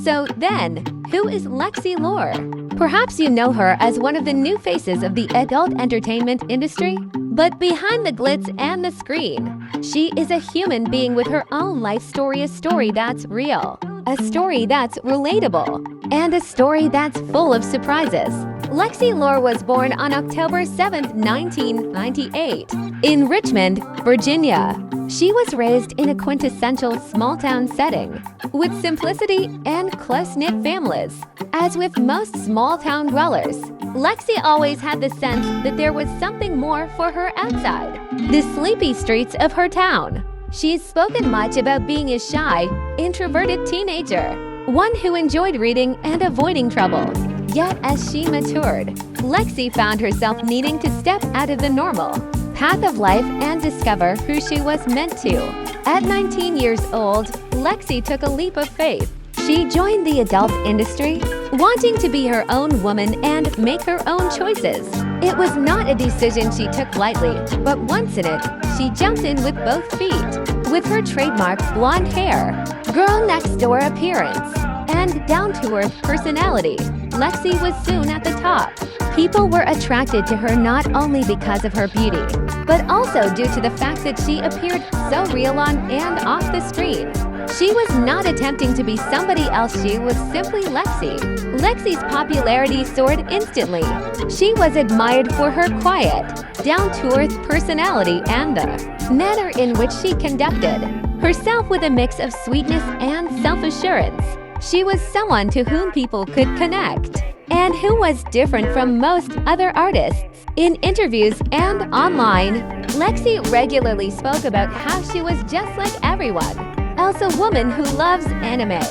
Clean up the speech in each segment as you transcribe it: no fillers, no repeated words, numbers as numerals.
So then, who is Lexi Lore? Perhaps you know her as one of the new faces of the adult entertainment industry, but behind the glitz and the screen, she is a human being with her own life story, a story that's real, a story that's relatable, and a story that's full of surprises. Lexi Lore was born on October 7, 1998, in Richmond, Virginia. She was raised in a quintessential small-town setting, with simplicity and close-knit families. As with most small-town dwellers, Lexi always had the sense that there was something more for her outside the sleepy streets of her town. She's spoken much about being a shy, introverted teenager, one who enjoyed reading and avoiding trouble. Yet as she matured, Lexi found herself needing to step out of the normal path of life and discover who she was meant to. At 19 years old, Lexi took a leap of faith. She joined the adult industry, wanting to be her own woman and make her own choices. It was not a decision she took lightly, but once in it, she jumped in with both feet. With her trademark blonde hair, girl-next-door appearance, and down-to-earth personality, Lexi was soon at the top. People were attracted to her not only because of her beauty, but also due to the fact that she appeared so real on and off the screen. She was not attempting to be somebody else, she was simply Lexi. Lexi's popularity soared instantly. She was admired for her quiet, down-to-earth personality and the manner in which she conducted herself with a mix of sweetness and self-assurance. She was someone to whom people could connect, and who was different from most other artists. In interviews and online, Lexi regularly spoke about how she was just like everyone else, a woman who loves anime,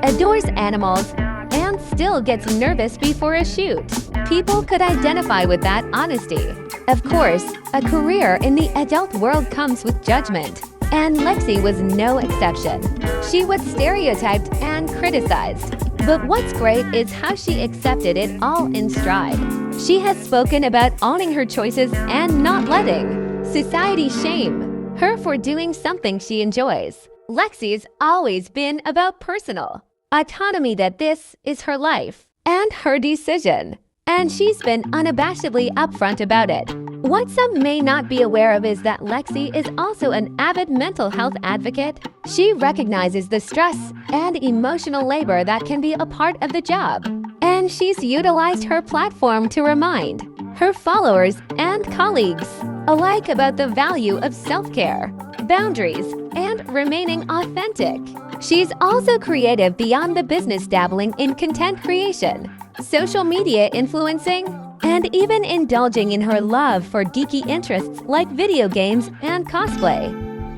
adores animals, and still gets nervous before a shoot. People could identify with that honesty. Of course, a career in the adult world comes with judgment, and Lexi was no exception. She was stereotyped and criticized, but what's great is how she accepted it all in stride. She has spoken about owning her choices and not letting society shame her for doing something she enjoys. Lexi's always been about personal autonomy, that this is her life and her decision, and she's been unabashedly upfront about it. What some may not be aware of is that Lexi is also an avid mental health advocate. She recognizes the stress and emotional labor that can be a part of the job, and she's utilized her platform to remind her followers and colleagues alike about the value of self-care, boundaries, and remaining authentic. She's also creative beyond the business, dabbling in content creation, social media influencing, and even indulging in her love for geeky interests like video games and cosplay.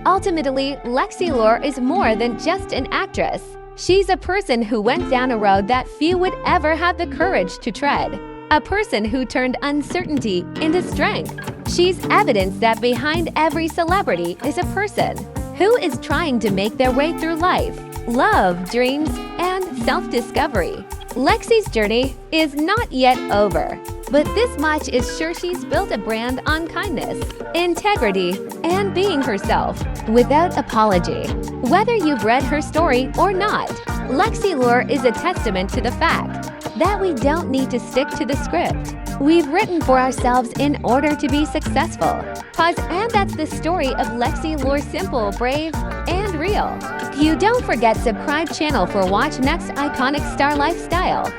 Ultimately, Lexi Lore is more than just an actress. She's a person who went down a road that few would ever have the courage to tread. A person who turned uncertainty into strength. She's evidence that behind every celebrity is a person who is trying to make their way through life, love, dreams, and self-discovery. Lexi's journey is not yet over, but this much is sure: she's built a brand on kindness, integrity, and being herself without apology. Whether you've read her story or not, Lexi Lore is a testament to the fact that we don't need to stick to the script we've written for ourselves in order to be successful. And that's the story of Lexi Lore, simple, brave, and real. You don't forget subscribe channel for watch next iconic star lifestyle.